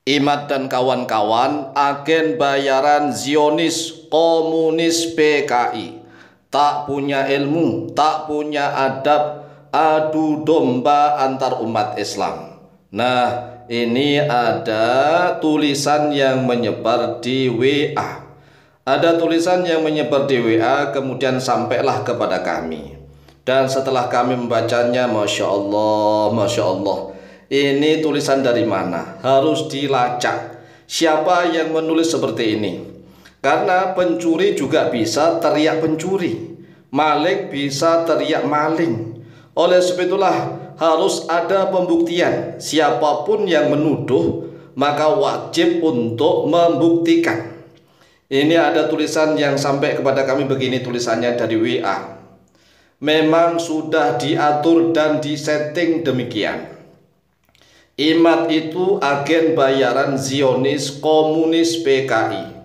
Imad dan kawan-kawan, agen bayaran Zionis komunis PKI, tak punya ilmu, tak punya adab, adu domba antar umat Islam. Nah, ini ada tulisan yang menyebar di WA. Ada tulisan yang menyebar di WA, kemudian sampailah kepada kami. Dan setelah kami membacanya, Masya Allah, Masya Allah, ini tulisan dari mana? Harus dilacak. Siapa yang menulis seperti ini? Karena pencuri juga bisa teriak pencuri, maling bisa teriak maling. Oleh sebab itulah harus ada pembuktian. Siapapun yang menuduh, maka wajib untuk membuktikan. Ini ada tulisan yang sampai kepada kami begini, tulisannya dari WA. Memang sudah diatur dan disetting demikian. Imad itu agen bayaran Zionis komunis PKI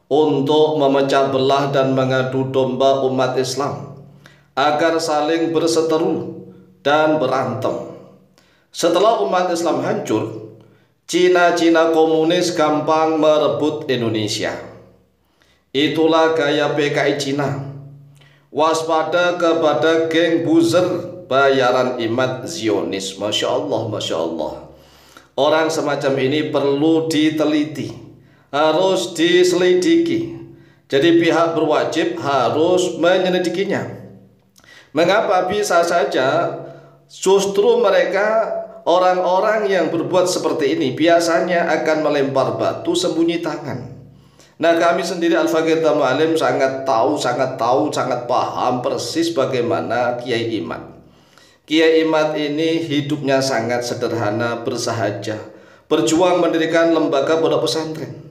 untuk memecah belah dan mengadu domba umat Islam agar saling berseteru dan berantem. Setelah umat Islam hancur, Cina-Cina komunis gampang merebut Indonesia. Itulah gaya PKI Cina. Waspada kepada geng buzzer bayaran Imad Zionis. Masya Allah, Masya Allah. Orang semacam ini perlu diteliti, harus diselidiki. Jadi pihak berwajib harus menyelidikinya. Mengapa bisa saja justru mereka orang-orang yang berbuat seperti ini biasanya akan melempar batu sembunyi tangan. Nah, kami sendiri Al-Faqih Mu'allim sangat paham persis bagaimana Kiai Imad. Kiai Imad ini hidupnya sangat sederhana, bersahaja, berjuang mendirikan lembaga pondok pesantren.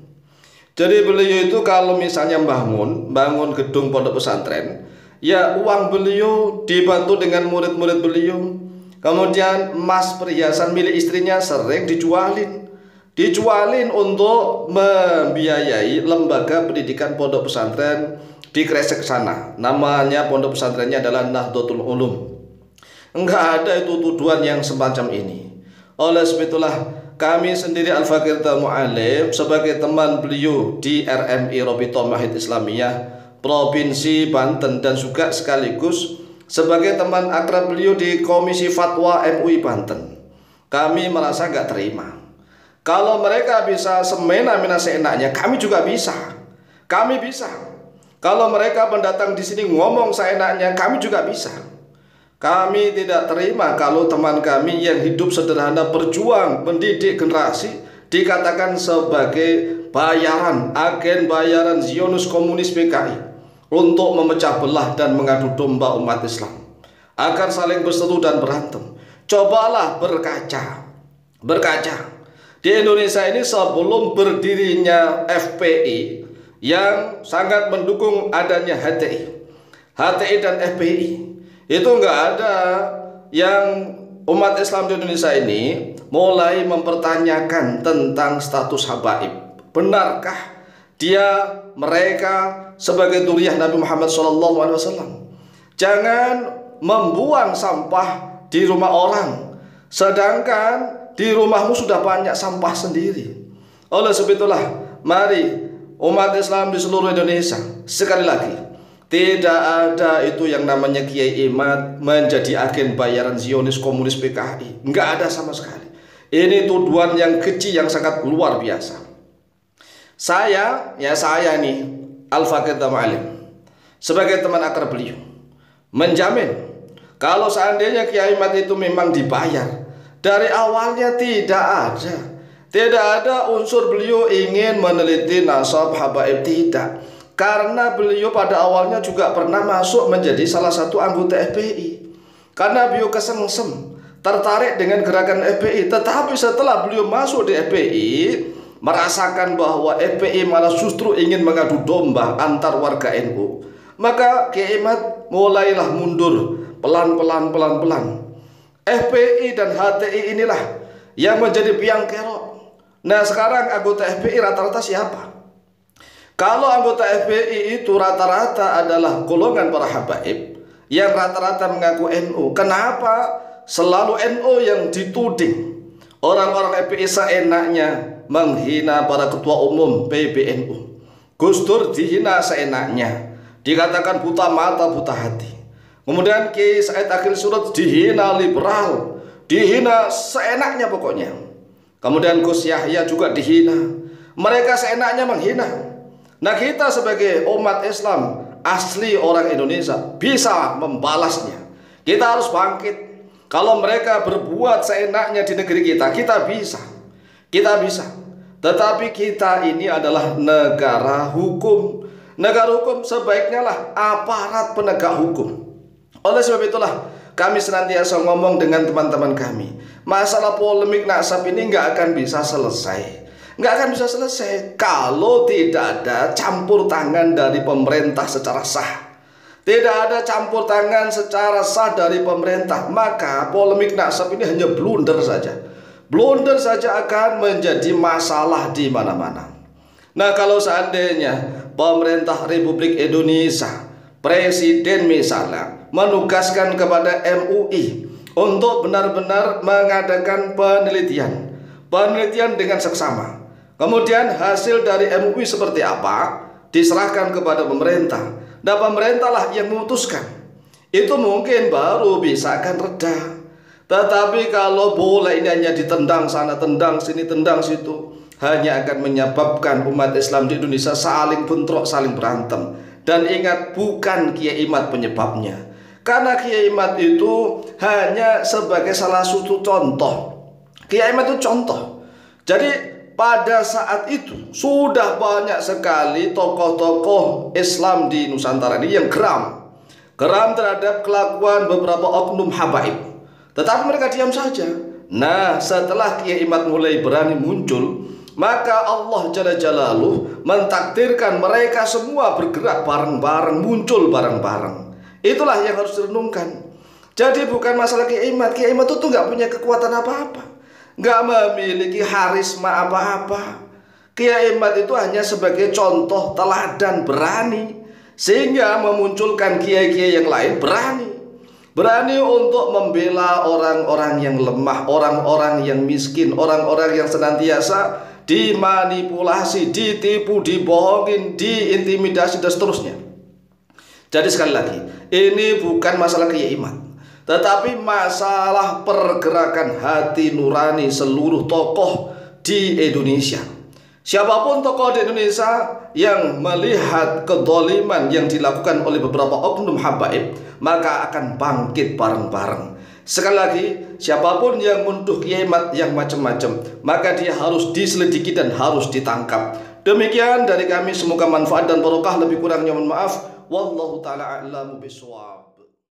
Jadi beliau itu kalau misalnya bangun gedung pondok pesantren, ya uang beliau dibantu dengan murid-murid beliau. Kemudian emas perhiasan milik istrinya sering dijualin untuk membiayai lembaga pendidikan pondok pesantren di Kresek sana. Namanya pondok pesantrennya adalah Nahdlatul Ulum. Enggak ada itu tuduhan yang semacam ini. Oleh sebab itulah kami sendiri Al-Faqih Mu'allim sebagai teman beliau di RMI Rabithah Mahid Islamiyah Provinsi Banten dan juga sekaligus sebagai teman akrab beliau di Komisi Fatwa MUI Banten, kami merasa enggak terima. Kalau mereka bisa semena-mena seenaknya, kami juga bisa. Kami bisa. Kalau mereka pendatang di sini ngomong seenaknya, kami juga bisa. Kami tidak terima kalau teman kami yang hidup sederhana berjuang mendidik generasi dikatakan sebagai agen bayaran Zionis komunis PKI untuk memecah belah dan mengadu domba umat Islam agar saling berseteru dan berantem. Cobalah berkaca. Di Indonesia ini sebelum berdirinya FPI yang sangat mendukung adanya HTI dan FPI, itu enggak ada yang umat Islam di Indonesia ini mulai mempertanyakan tentang status habaib. Benarkah mereka sebagai dzurriyyah Nabi Muhammad SAW? Jangan membuang sampah di rumah orang, sedangkan di rumahmu sudah banyak sampah sendiri. Oleh sebab itulah, mari umat Islam di seluruh Indonesia, sekali lagi, tidak ada itu yang namanya Kiai Imad menjadi agen bayaran Zionis komunis PKI. Enggak ada sama sekali. Ini tuduhan yang keji yang sangat luar biasa. Saya nih Al-Faqih Mu'allim sebagai teman akrab beliau menjamin kalau seandainya Kiai Imad itu memang dibayar, dari awalnya tidak ada unsur beliau ingin meneliti nasab habaib, tidak. Karena beliau pada awalnya juga pernah masuk menjadi salah satu anggota FPI. Karena beliau kesengsem, tertarik dengan gerakan FPI. Tetapi setelah beliau masuk di FPI, merasakan bahwa FPI malah justru ingin mengadu domba antar warga NU. Maka Kiai Imad mulailah mundur pelan-pelan. FPI dan HTI inilah yang menjadi biang kerok. Nah, sekarang anggota FPI rata-rata siapa? Kalau anggota FPI itu rata-rata adalah golongan para habaib yang rata-rata mengaku NU. Kenapa selalu NU yang dituding Orang-orang FPI seenaknya menghina para ketua umum PBNU. Gus Dur dihina seenaknya, dikatakan buta mata buta hati. Kemudian Kiai Said Akhil Surut dihina liberal, dihina seenaknya pokoknya. Kemudian Gus Yahya juga dihina. Mereka seenaknya menghina. Nah, kita sebagai umat Islam asli orang Indonesia bisa membalasnya. Kita harus bangkit. Kalau mereka berbuat seenaknya di negeri kita, kita bisa. Kita bisa. Tetapi kita ini adalah negara hukum. Negara hukum sebaiknya lah aparat penegak hukum. Oleh sebab itulah kami senantiasa ngomong dengan teman-teman kami, masalah polemik nasab ini nggak akan bisa selesai. Nggak akan bisa selesai kalau tidak ada campur tangan dari pemerintah secara sah. Tidak ada campur tangan secara sah dari pemerintah, maka polemik nasab ini hanya blunder saja. Blunder saja akan menjadi masalah di mana-mana. Nah, kalau seandainya pemerintah Republik Indonesia, Presiden misalnya, menugaskan kepada MUI untuk benar-benar mengadakan penelitian dengan seksama. Kemudian hasil dari MUI seperti apa diserahkan kepada pemerintah. Nah, pemerintahlah yang memutuskan. Itu mungkin baru bisa akan reda. Tetapi kalau bola ini hanya ditendang sana, tendang sini, tendang situ, hanya akan menyebabkan umat Islam di Indonesia saling bentrok, saling berantem. Dan ingat, bukan Kiai Imad penyebabnya. Karena Kiai Imad itu hanya sebagai salah satu contoh. Kiai Imad itu contoh. Jadi pada saat itu sudah banyak sekali tokoh-tokoh Islam di Nusantara ini yang geram terhadap kelakuan beberapa oknum habaib. Tetapi mereka diam saja. Nah, setelah Kiai Imad mulai berani muncul, maka Allah Jalla Jalaluh mentakdirkan mereka semua bergerak bareng-bareng, muncul bareng-bareng. Itulah yang harus direnungkan. Jadi bukan masalah Kiai Imad. Kiai Imad itu nggak punya kekuatan apa-apa, nggak memiliki harisma apa-apa. Kiai Imad itu hanya sebagai contoh teladan berani, sehingga memunculkan kiai-kiai yang lain berani untuk membela orang-orang yang lemah, orang-orang yang miskin, orang-orang yang senantiasa dimanipulasi, ditipu, dibohongin, diintimidasi dan seterusnya. Jadi sekali lagi, ini bukan masalah Kiai Imad, tetapi masalah pergerakan hati nurani seluruh tokoh di Indonesia. Siapapun tokoh di Indonesia yang melihat kedoliman yang dilakukan oleh beberapa oknum habaib, maka akan bangkit bareng-bareng. Sekali lagi, siapapun yang menuduh Kiai Imad yang macam-macam, maka dia harus diselidiki dan harus ditangkap. Demikian dari kami, semoga manfaat dan barokah. Lebih kurangnya mohon maaf. Wallahu ta'ala a'lamu bishawab.